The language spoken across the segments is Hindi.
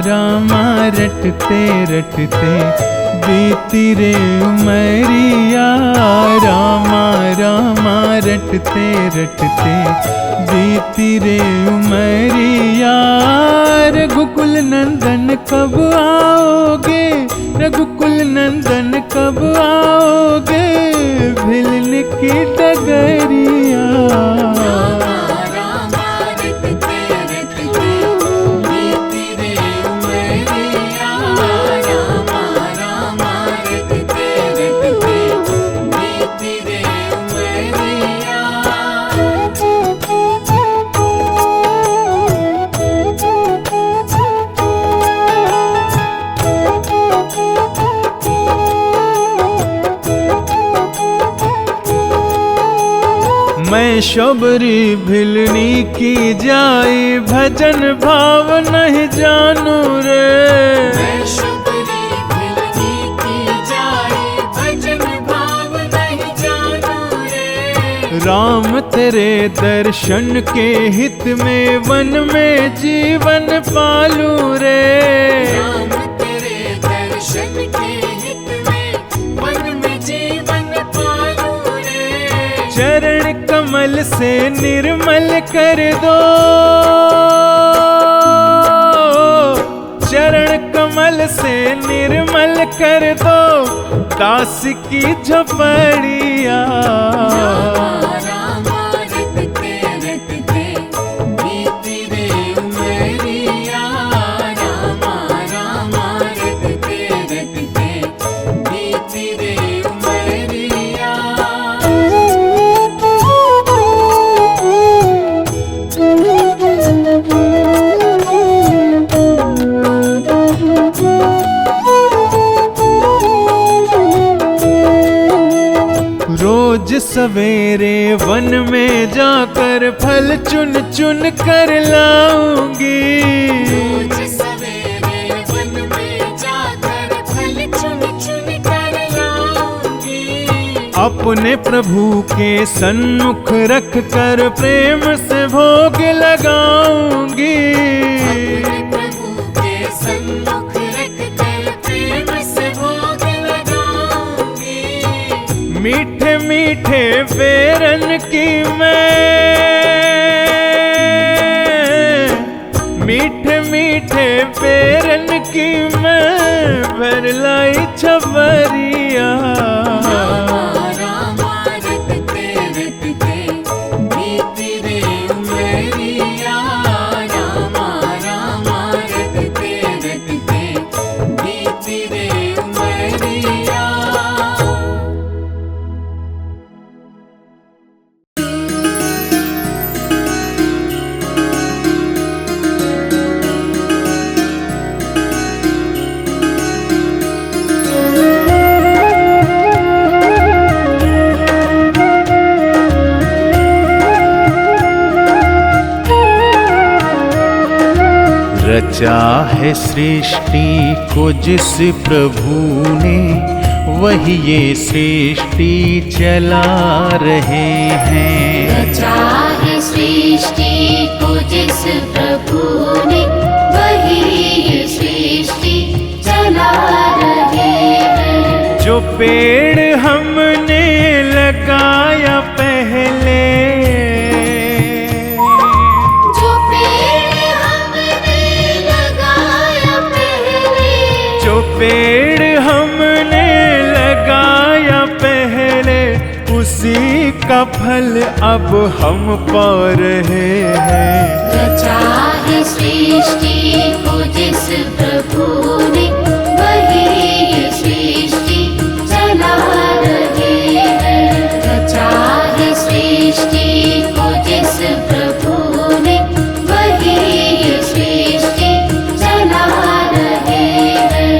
रामा रटते रटते बीती रे उमरिया। रामा रामा रटते रटते बीती रे उमरिया। रघुकुल नंदन कब आओगे, रघुकुल नंदन कब आओगे, भिलन की डगरिया। मैं शबरी भिलनी की जाई, भजन भाव नहीं जानू रे। मैं शबरी भिलनी की जाई, भजन भाव नहीं जानू रे। राम तेरे दर्शन के हित में वन में जीवन पालू रे। राम तेरे दर्शन के हित में वन में जीवन पालू रे। चरण कमल से निर्मल कर दो, चरण कमल से निर्मल कर दो, दास की झोपड़िया। रोज सवेरे वन में जाकर फल चुन चुन कर लाऊंगी। रोज सवेरे वन में जाकर फल चुन चुन कर लाऊंगी। अपने प्रभु के सन्मुख रख कर प्रेम से भोग लगाऊंगी। अपने प्रभु के सन्मुख रख कर प्रेम से भोग लगाऊंगी। मीठे मीठे बेरन की मैं, मीठे मीठे बेरन की मैं भर लाई छबरिया। रचा है सृष्टि को जिस प्रभु ने, वही ये सृष्टि चला रहे हैं। रचा है सृष्टि को जिस प्रभु ने, वही ये सृष्टि चला रहे हैं। जो पेड़ हमने लगाया पहले, पेड़ हमने लगाया पहले, उसी का फल अब हम पा रहे हैं। रचा है सृष्टि को जिस प्रभु ने, वही ये सृष्टि चला रहे हैं। रचा है सृष्टि को जिस प्रभु ने, वही ये सृष्टि चला रहे हैं।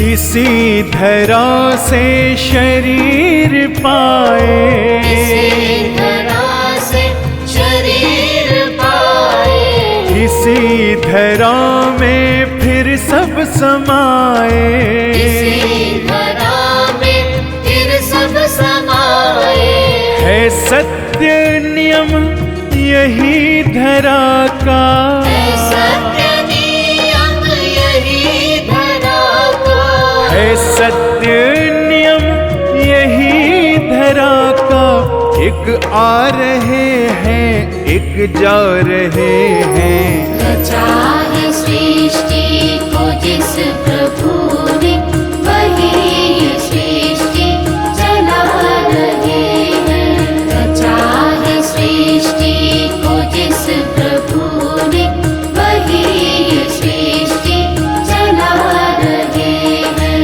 इसी धरा से शरीर पाए, इसी धरा से शरीर इसी धरा में फिर सब समाए, इसी धरा में फिर सब समाए। है सत्य नियम यही धरा का, है सत्य नियम यही धरा का। है सत्य नियम यही धरा का। एक आ रहे हैं एक जा रहे हैं, रचा है सृष्टि को जिस प्रभु ने, वही ये सृष्टि चला रहे हैं। रचा है सृष्टि को जिस प्रभु ने, वही ये सृष्टि चला रहे हैं।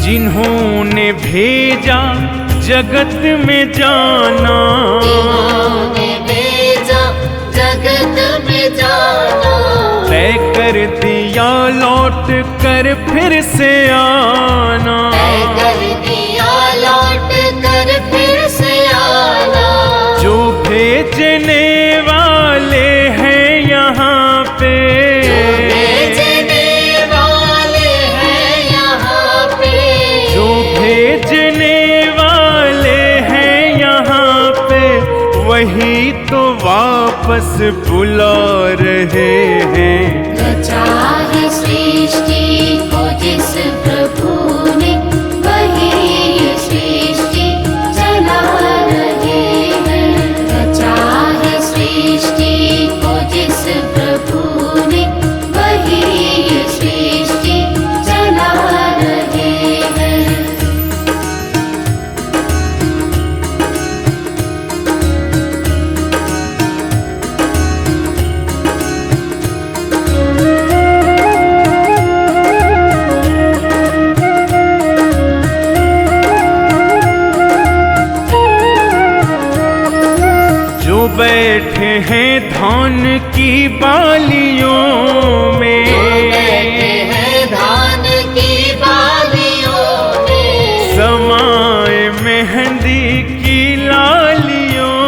जिन्होंने भेजा जगत में जाना, जिन्होंने भेजा जगत में जाना, तय कर दिया लौट कर फिर से आना। तय कर दिया लौट कर फिर से आना। जो भेजने वाले हैं यहाँ पे, जो भेजने वाले हैं यहाँ पे, जो भेजने वाले हैं यहाँ पे, वही तो वापस बुला रहे हैं। रचा है सृष्टि को जिस प्रभु ने, वही ये सृष्टि चला रहे हैं। रचा है सृष्टि को जिस प्रभु ने, वही ये सृष्टि चला रहे हैं। जो बैठे हैं धान की बालियों में, बैठे हैं धान की बालियों में, समाए मेहंदी की लालियों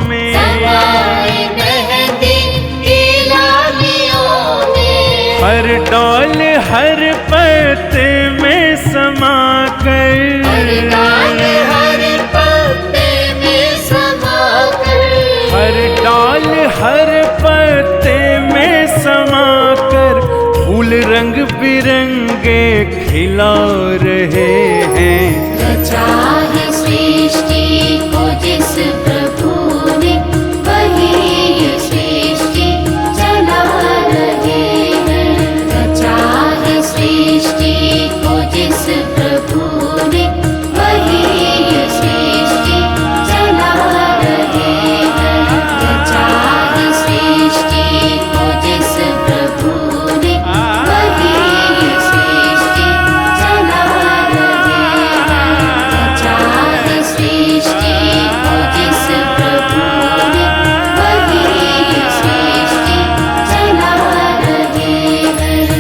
में, समाए मेहंदी की लालियों में। हर डाल हर पत्ते में समा कर, हर डाल हर पत्ते में समा कर, हर डाल हर पत्ते में समा कर, फूल रंग बिरंगे खिला रहे हैं। रचा है सृष्टि को जिस प्रभु ने, वही ये सृष्टि चला रहे हैं। रचा है सृष्टि को जिस प्रभु ने, वही ये सृष्टि चला रहे हैं। रचा है सृष्टि को जिस प्रभु ने, वही ये सृष्टि चला रहे हैं। रचा है सृष्टि को जिस प्रभु ने, वही ये सृष्टि चला रहे हैं।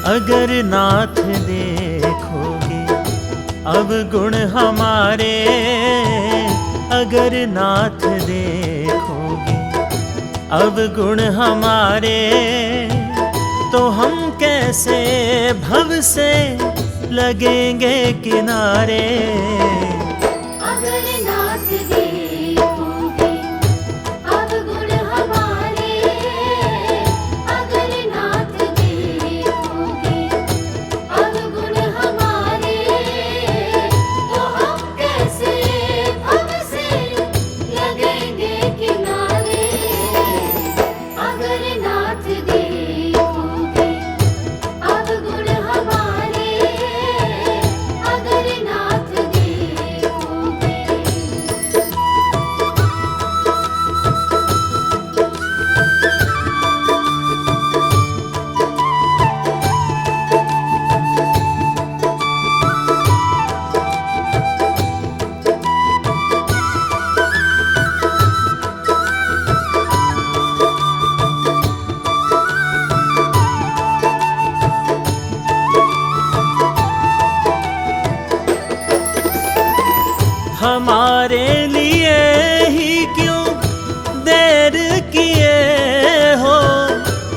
अगर नाथ देखोगे अब गुण हमारे, अगर नाथ देखोगे अब गुण हमारे, तो हम कैसे भव से लगेंगे किनारे। अगर नाथ देखोगे अब गुण हमारे, अगर नाथ देखोगे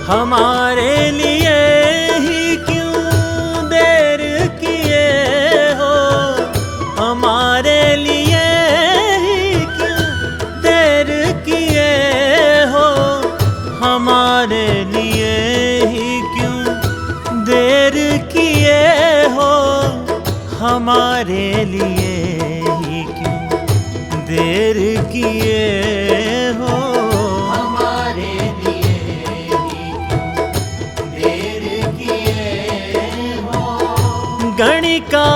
हमारे लिए ही क्यों देर किए हो, हमारे लिए ही क्यों देर किए हो, हमारे लिए ही क्यों देर किए हो, हमारे लिए ही क्यों देर किए हो, हमारे लिए ही क्यों देर किए हो। गणिका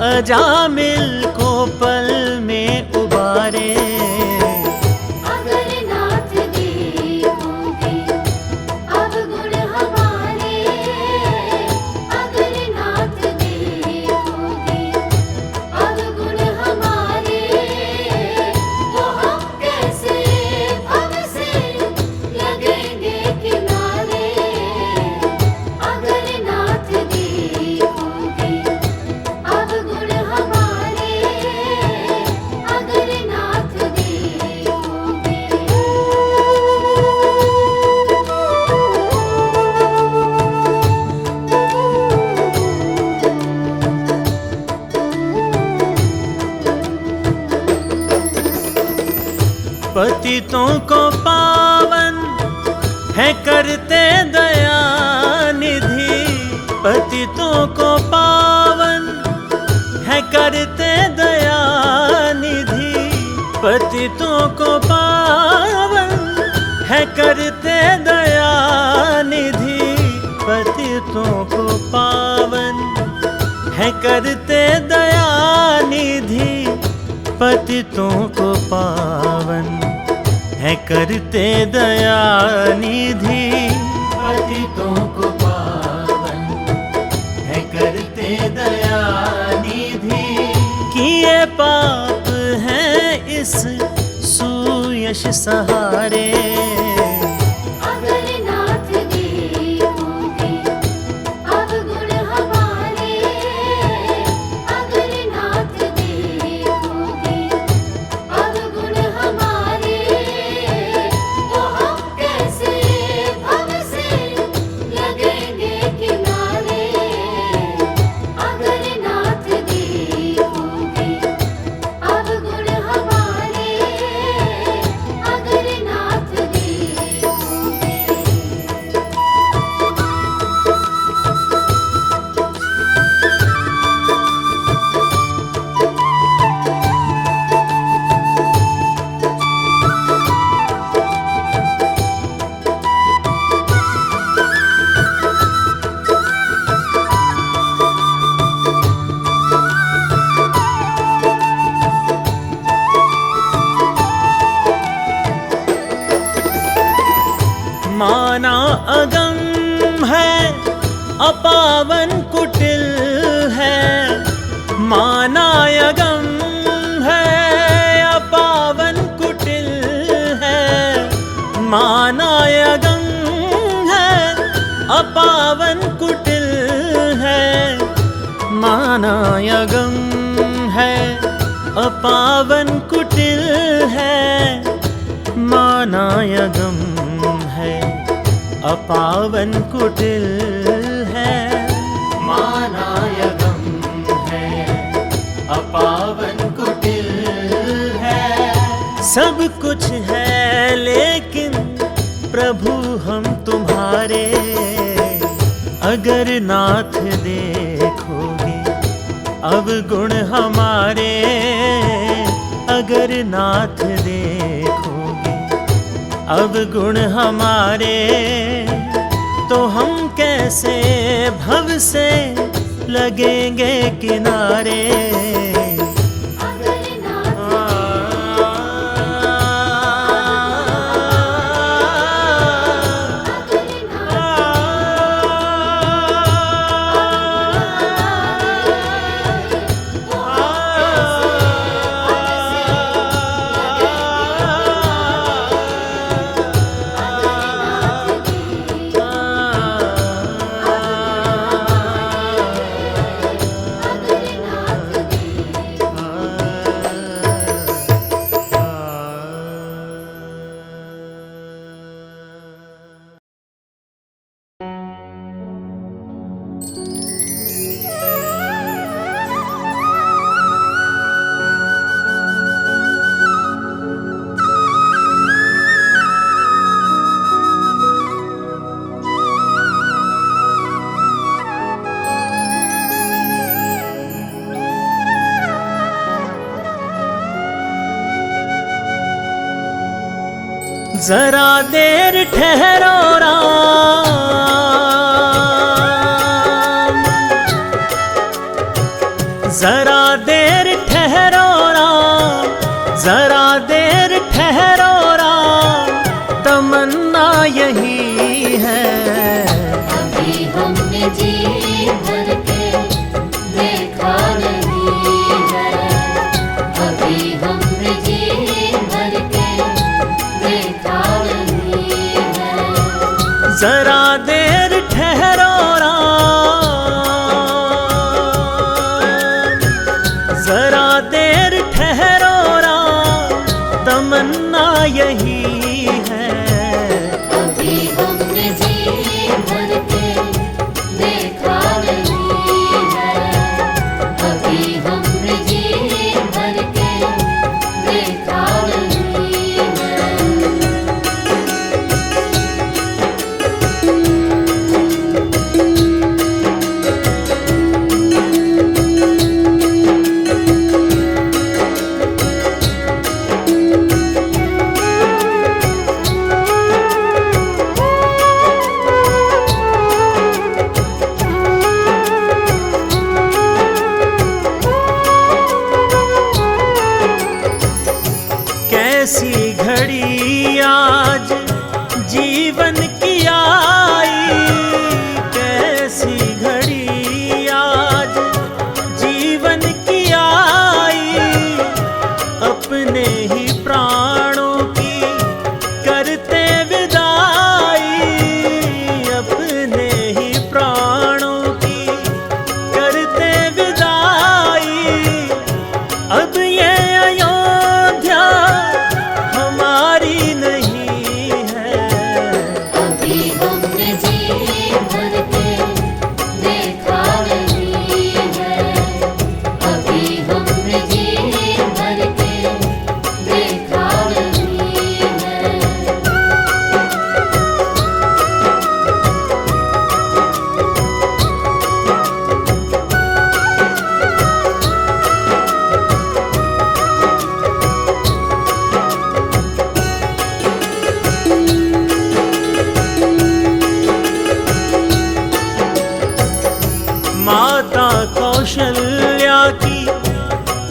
अजामिल को पल में उबारे, अगर नाथ देखोगे अब गुण हमारे, अगर नाथ देखोगे अब गुण हमारे, तो हम कैसे भव से लगेंगे किनारे। अगर नाथ देखोगे अब गुण हमारे, अगर नाथ पतितों को पावन है करते दया निधि, पतितों को पावन है करते दया निधि, पतितों को पावन है करते दया निधि, पतितों को पावन है करते दया निधि, पतितों को पावन है करते दया निधि, पतितों को पावन है करते दया निधि। किए पाप हैं इस सुयश सहारे, अगर नाथ देखोगे अब गुण हमारे, अगर नाथ देखोगे अब गुण हमारे, तो हम कैसे भव से लगेंगे किनारे। अगर नाथ देखोगे अब गुण हमारे, अगर नाथ देखोगे। माना अगम है अपावन कुटिल है, माना अगम है अपावन कुटिल है, माना अगम है अपावन कुटिल है, माना अगम है अपावन कुटिल है, माना अगम है अपावन कुटिल है, माना अगम है अपावन कुटिल है। सब कुछ है लेकिन प्रभु हम तुम्हारे, अगर नाथ देखोगे अब गुण हमारे, अगर नाथ देखोगे अब गुण हमारे, तो हम कैसे भव से लगेंगे किनारे। अगर नाथ देखोगे जरा देर ठहरो राम, जरा देर ठहरो राम, जरा देर ठहरो राम, तमन्ना यही है। अभी हमने जी भर के देखा नहीं है, अभी हमने जी भर के देखा नहीं है। जरा देर ठहरो राम, जरा देर ठहरो राम, तमन्ना यही है। अभी हमने जी भर के देखा नहीं है, अभी हमने जी भर के देखा नहीं है। कैसी घड़ी आज जीवन की आई, कैसी घड़ी आज जीवन की आई, अपने ही प्राणों की करते विदाई, अपने ही प्राणों की करते विदाई। अब ये अयोध्या हमारी नहीं है, अभी हमने जी भर के देखा नहीं है, अभी हमने जी भर के देखा नहीं है। माता कौशल्या की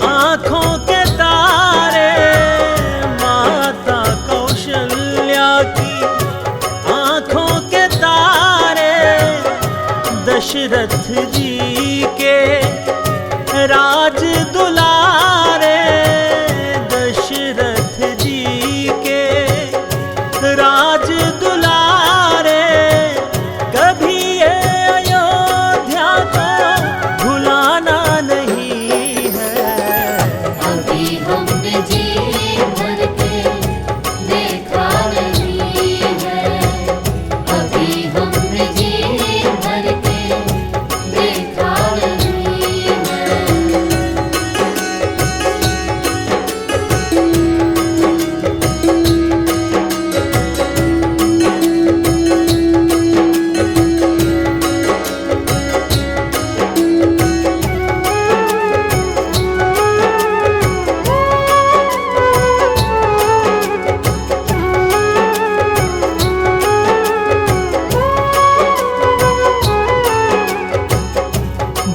आंखों के तारे, माता कौशल्या की आंखों के तारे, दशरथ जी के राज दुलारे, दशरथ जी के राज दुलारे। कभी ये अयोध्या को भुलाना नहीं है, अभी हमने जी भर के देखा नहीं है, अभी हमने जी भर के देखा नहीं है।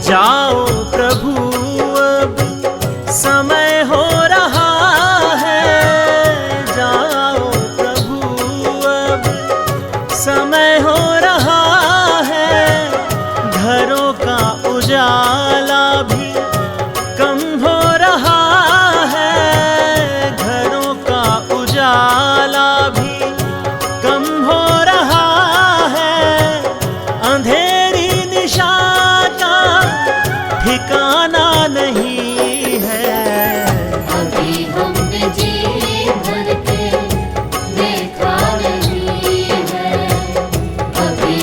जाओ प्रभु अब समय हो रहा है, जाओ प्रभु अब समय हो रहा है। घरों का उजाला भी कम हो रहा है, घरों का उजाला भी कम हो रहा है। अंधेरी निशा का ठिकाना नहीं है, अभी हमने जी भर के देखा नहीं है, अभी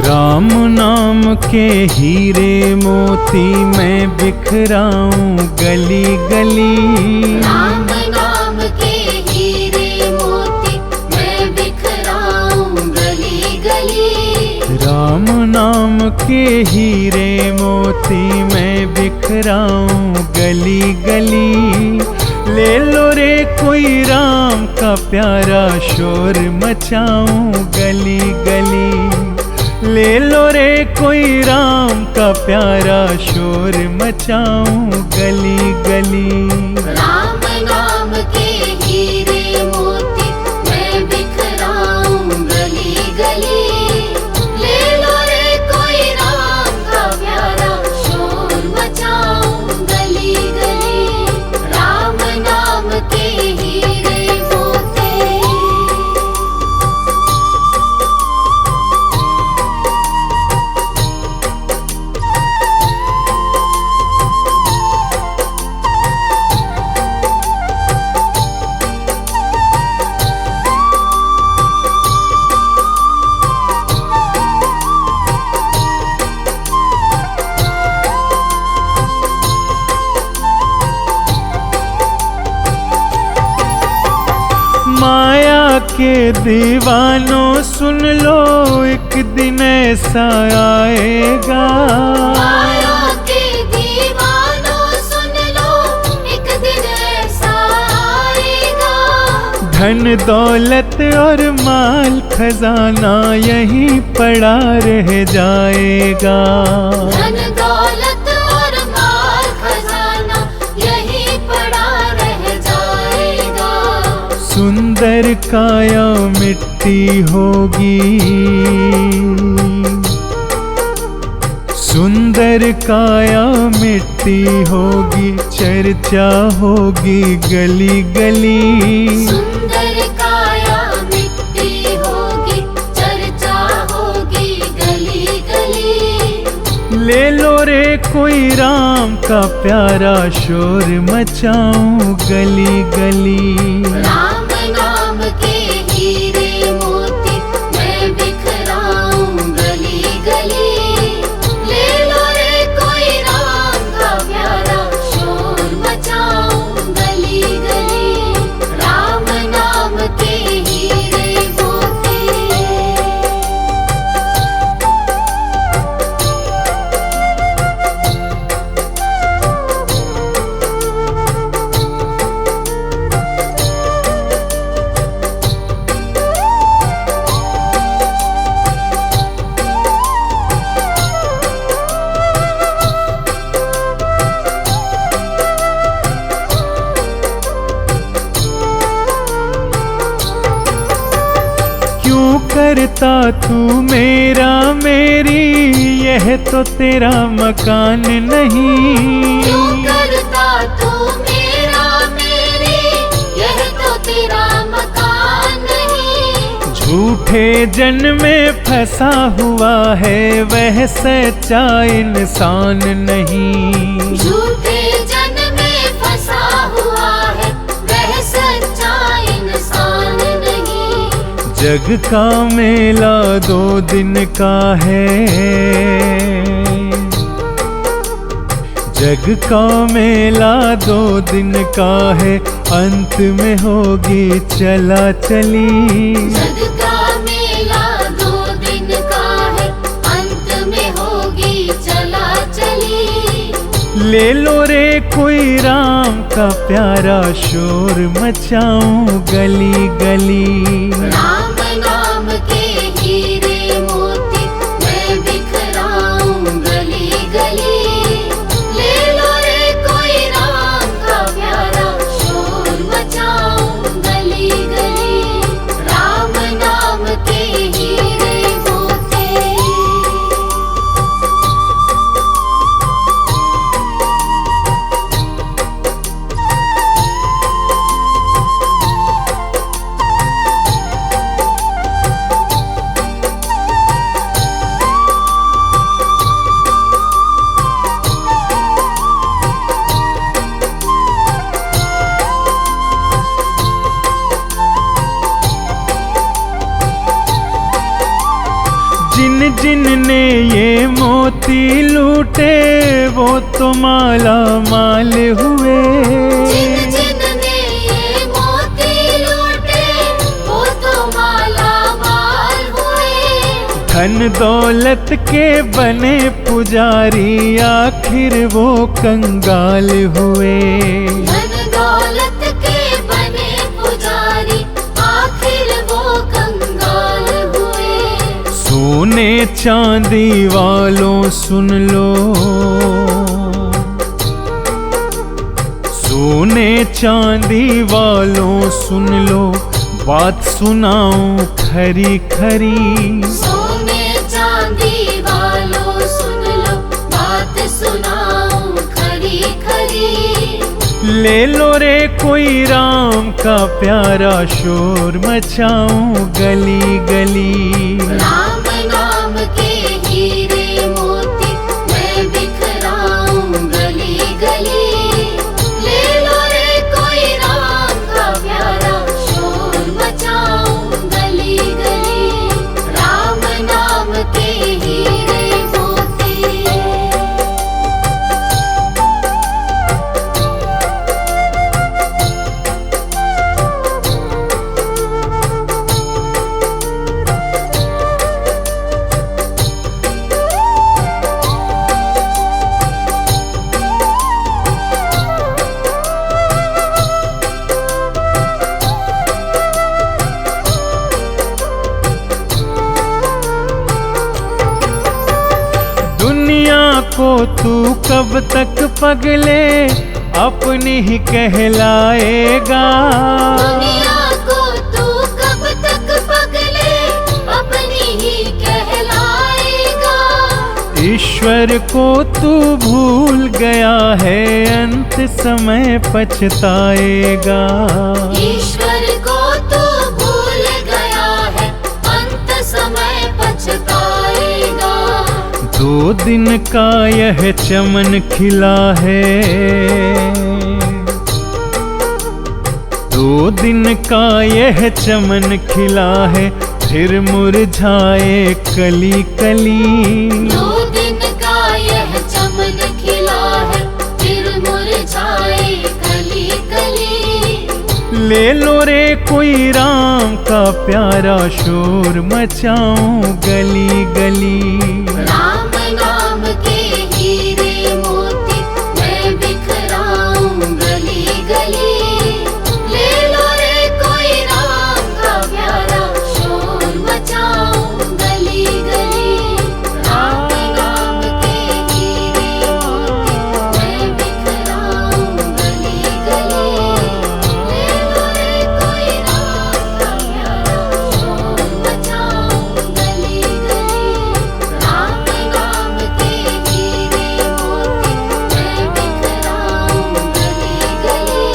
राम नाम के हीरे मोती मैं बिखराऊं गली गली। राम नाम के हीरे मोती मैं बिखराऊं गली गली। राम नाम के हीरे मोती मैं बिखराऊं गली गली। ले लो रे कोई राम का प्यारा शोर मचाऊं गली गली। ले लो रे कोई राम का प्यारा शोर मचाऊं गली गली। राम नाम के हीरे मोती मैं बिखराऊं गली गली। ले लो रे कोई राम का प्यारा शोर मचाऊं गली गली। राम नाम के हीरे मोती। माया के दीवानों सुन लो एक दिन ऐसा आएगा। माया के दीवानों सुन लो एक दिन ऐसा आएगा। धन दौलत और माल खजाना यहीं पड़ा रह जाएगा। धन दौलत और माल खजाना यहीं पड़ा रह जाएगा। सुंदर काया मिट्टी होगी। सुंदर काया मिट्टी होगी। चर्चा होगी गली गली। सुंदर काया मिट्टी होगी। चर्चा होगी गली गली। ले लो रे कोई राम का प्यारा शोर मचाऊं गली गली। राम नाम के हीरे मोती मैं बिखराऊं गली गली। ले लो रे कोई राम का प्यारा शोर मचाऊं गली गली। राम नाम के हीरे मोती। क्यों करता तू मेरा मेरी यह तो तेरा मकान नहीं। क्यों करता तू मेरा मेरी यह तो तेरा मकान नहीं। झूठे जन में फंसा हुआ है वह सच्चा इंसान नहीं। झूठे जन में फंसा हुआ है वह सच्चा इंसान नहीं। जग का मेला 2 दिन का है। जग का मेला 2 दिन का है। अंत में होगी चला चली। जग का मेला 2 दिन का है। अंत में होगी चला चली। ले लो रे कोई राम का प्यारा शोर मचाऊं गली गली। राम नाम के हीरे मोती मैं बिखराऊं गली गली। ले लो रे कोई राम का प्यारा शोर मचाऊं गली गली। राम नाम के हीरे मोती। जिन जिन ने ये मोती लूटे वो तो माला माल हुए। जिन जिन ने ये मोती लूटे वो तो माला माल हुए। धन दौलत के बने पुजारी आखिर वो कंगाल हुए। धन दौलत के बने पुजारी आखिर वो कंगाल हुए। सोने चांदी वालों सुन लो, सोने चांदी वालों सुन लो, बात सुनाऊं खरी खरी। सोने चांदी वालों सुन लो, बात सुनाऊं खरी खरी। ले लो रे कोई राम का प्यारा, शोर मचाऊं गली गली। राम नाम के हीरे मोती मैं बिखराऊं गली गली। ले लो रे कोई राम का प्यारा, शोर मचाऊं गली गली। राम नाम के हीरे मोती। दुनिया को तू कब तक पगले अपनी ही कहलाएगा। दुनिया को तू कब तक पगले अपनी ही कहलाएगा। ईश्वर को तू भूल गया है अंत समय पछताएगा। ईश्वर को तू भूल गया है अंत समय पछताएगा। दो दिन का यह चमन खिला है, दो दिन का यह चमन खिला है, फिर मुरझाए कली कली। दो दिन का यह चमन खिला है, फिर मुरझाए कली कली। ले लो रे कोई राम का प्यारा, शोर मचाऊं गली गली। राम नाम के हीरे मोती मैं बिखराऊं गली गली। ले लो रे कोई राम का प्यारा, शोर मचाऊं गली गली। राम नाम के हीरे मोती मैं बिखराऊं गली गली। ले लो रे कोई राम का प्यारा, शोर मचाऊं गली गली। राम नाम के हीरे मोती मैं बिखराऊं गली गली।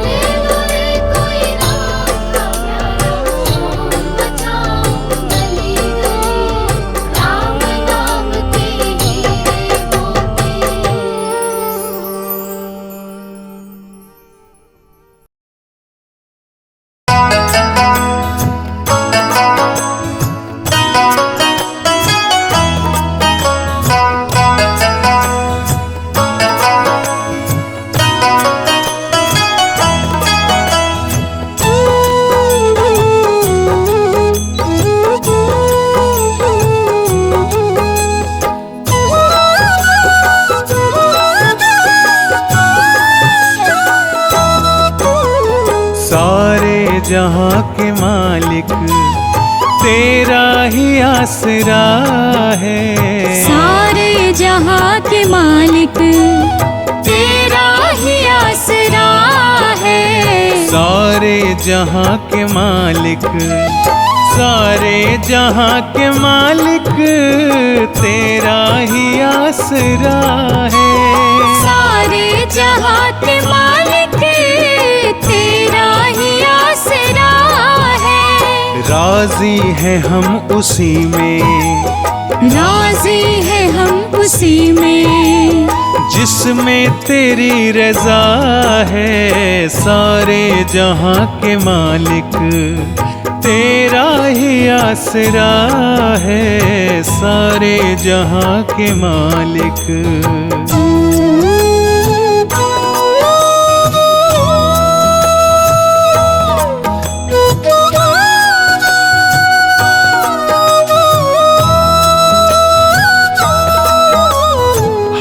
ले लो रे कोई राम का प्यारा, शोर मचाऊं गली गली। राम नाम के हीरे मोती। सारे जहां के मालिक तेरा ही आसरा है। सारे जहां के मालिक तेरा ही आसरा है। सारे जहां के मालिक, सारे जहां के मालिक तेरा ही आसरा है। सारे जहां के मालिक तेरा ही आसरा है। राजी है हम उसी में, राजी है हम उसी में, जिसमें तेरी रजा है। सारे जहां के मालिक तेरा ही आसरा है सारे जहां के मालिक।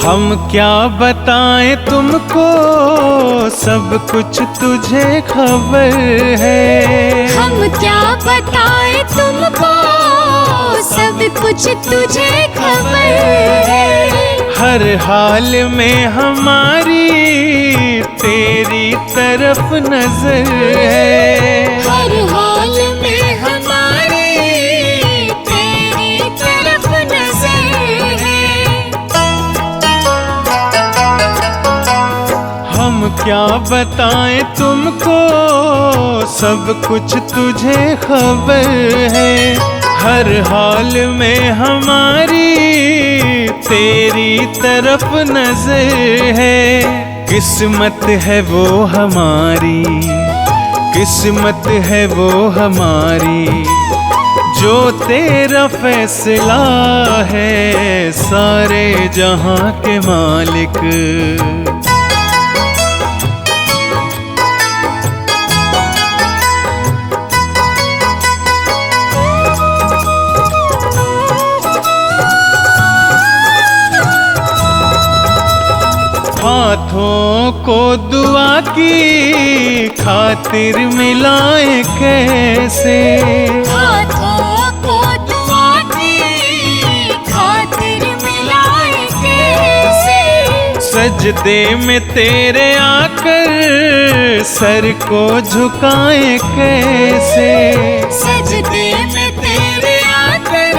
हम क्या बताएं तुमको, सब कुछ तुझे खबर है। हम क्या बताएं तुमको, सब कुछ तुझे खबर है। हर हाल में हमारी तेरी तरफ नजर है। हर हाल में हमारी तेरी तरफ नजर है। हम क्या बताएं तुमको, सब कुछ तुझे खबर है। हर हाल में हमारी तेरी तरफ नजर है। किस्मत है वो हमारी, किस्मत है वो हमारी, जो तेरा फैसला है सारे जहां के मालिक। हाथों को दुआ की खातिर मिलाए कैसे। हाथों को दुआ की खातिर मिलाए कैसे। सजदे में तेरे आकर सर को झुकाए कैसे। सजदे में तेरे आकर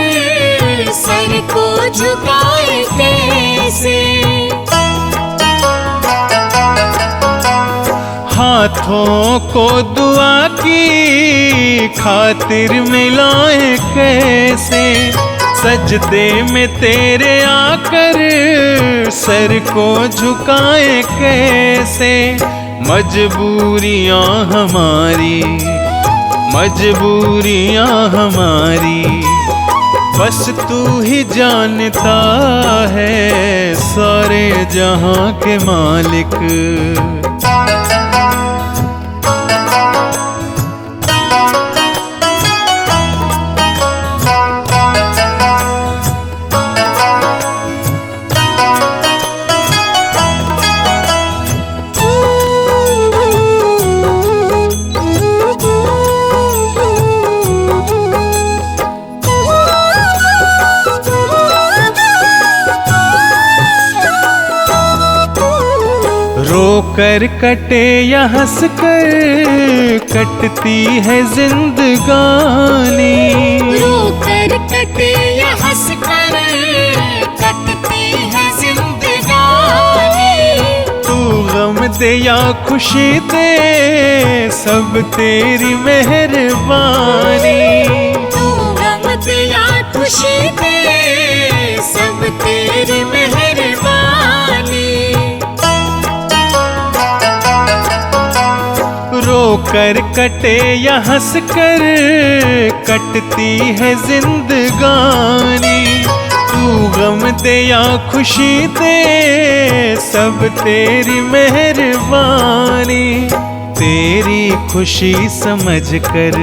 सर को झुकाए कैसे। हाथों को दुआ की खातिर मिलाए कैसे। सजदे में तेरे आकर सर को झुकाए कैसे। मजबूरियां हमारी, मजबूरियां हमारी, बस तू ही जानता है सारे जहां के मालिक। रोकर कटे या हंस कर कटती है जिंदगानी। रोकर कटे या हंस कर कटती है जिंदगानी। तू गम दे या खुशी दे सब तेरी मेहरबानी। तू गम दे या खुशी दे सब तेरी मेहरबानी। रोकर कटे या हंस कर कटती है जिंदगानी। तू गम दे या खुशी दे सब तेरी मेहरबानी। तेरी खुशी समझ कर,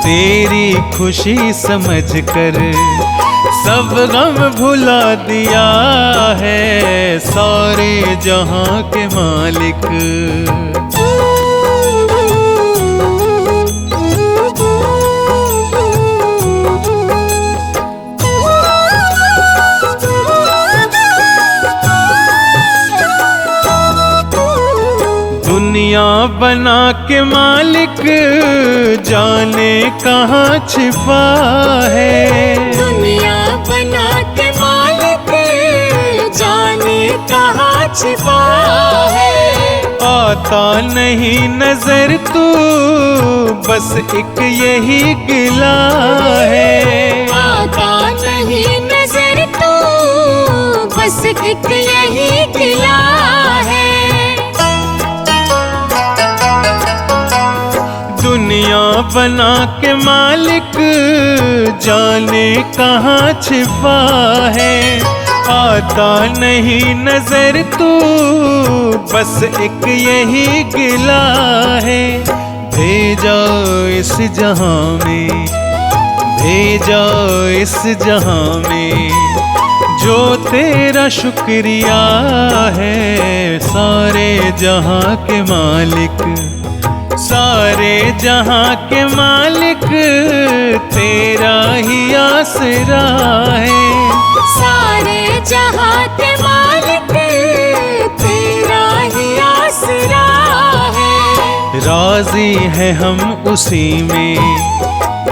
तेरी खुशी समझ कर सब गम भुला दिया है सारे जहां के मालिक। दुनिया बना के मालिक जाने कहाँ छिपा है। दुनिया बना के मालिक जाने कहाँ छिपा है। आता नहीं नजर तू बस एक यही गिला है। आता नहीं नजर तू बस एक यही गिला है। दुनिया बना के मालिक जाने कहाँ छिपा है। आता नहीं नजर तू बस एक यही गिला है। भेजा इस जहां में, भेजा इस जहां में जो तेरा शुक्रिया है। सारे जहां के मालिक, सारे जहां के मालिक तेरा ही आसरा है। सारे जहां के मालिक तेरा ही आसरा है। राजी है हम उसी में,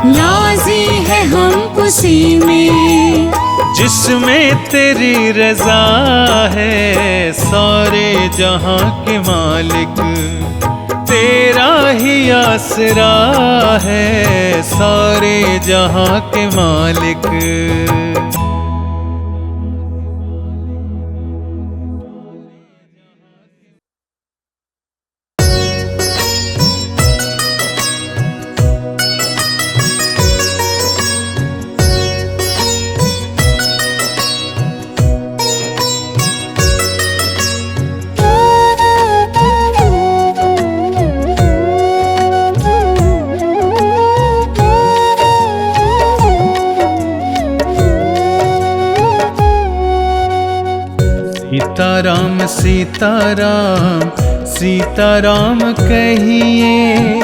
राजी है हम उसी में जिसमें तेरी रजा है। सारे जहां के मालिक तेरा ही आसरा है। सारे जहां के मालिक। सीताराम सीताराम सीताराम कहिए।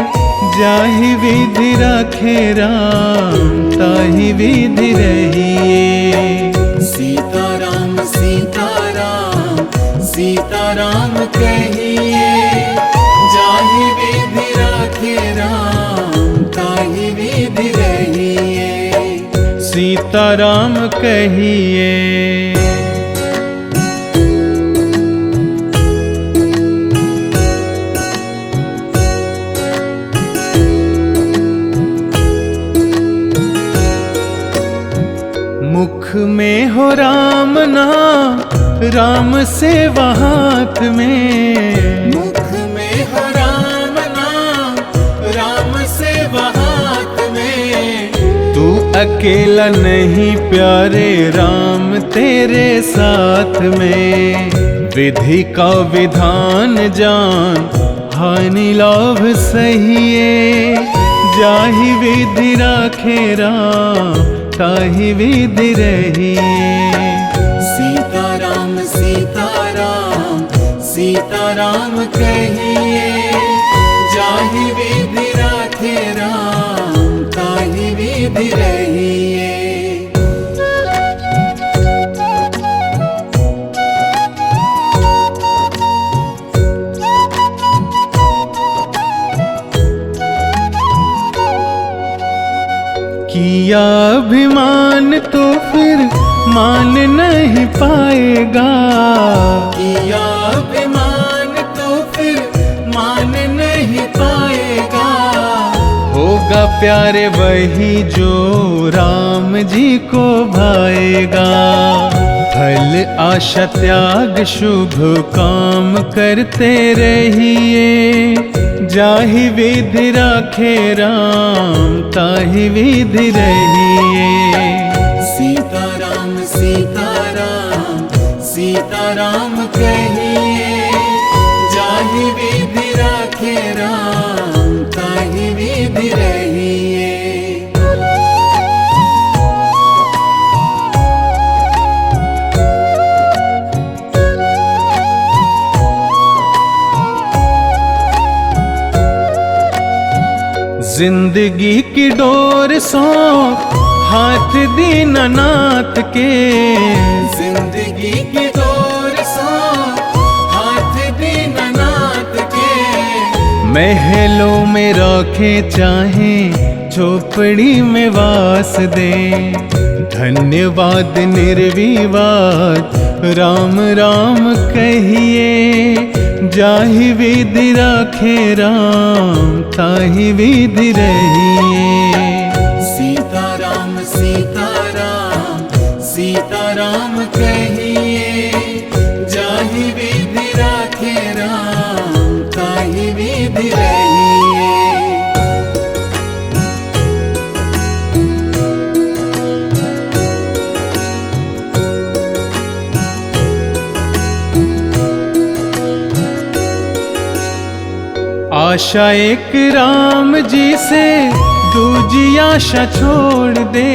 जाहि विधि रखे राम ताहि विधि रहिए। सीताराम सीताराम सीताराम कहिए। जाहि विधि राखे राम ताहि विधि रहिए। सीताराम कहिए। मुख में हो राम नाम, राम सेवा हाथ में। मुख में हो राम नाम, राम सेवा हाथ में। तू अकेला नहीं प्यारे राम तेरे साथ में। विधि का विधान जान हानि लाभ सहिए। जाहि विधि राखे राम ताहि विधि रहिए। सीताराम सीताराम सीताराम कहिए। जाहि विधि राखे राम ताहि विधि रहिए। किया अभिमान तो फिर मान नहीं पाएगा। किया अभिमान तो फिर मान नहीं पाएगा। होगा प्यारे वही जो राम जी को भाएगा। फल आशा त्याग शुभ काम करते रहिए। जाहि विधि राखे राम ताहि विधि रहिए। सीताराम सीताराम सीताराम कहिए। जाहि विधि राखे राम ताहि विधि रहिए। जिंदगी की डोर सौंप हाथ दीनानाथ के। जिंदगी की डोर सौंप हाथ दीनानाथ के। महलों में रखे चाहे झोपड़ी में वास दे। धन्यवाद निर्विवाद राम राम कहिए। जाहि विधि राखे राम ताहि विधि रहिए। सीताराम सीताराम सीताराम कहिए। जाहि विधि राखे राम ताहि विधि रहिए। आशा एक राम जी से दूजी आशा छोड़ दे।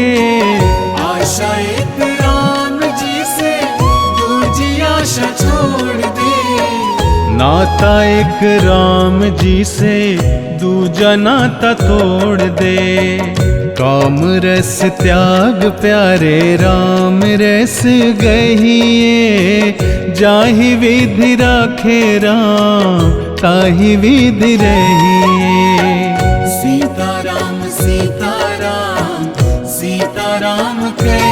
आशा एक राम जी से दूजी आशा छोड़ दे। नाता एक राम जी से दूजा नाता तोड़ दे। काम रस त्याग प्यारे राम रस गहिए। जाहि विधि राखे राम ताहि विधि रहिए। सीताराम सीताराम सीताराम कहिए।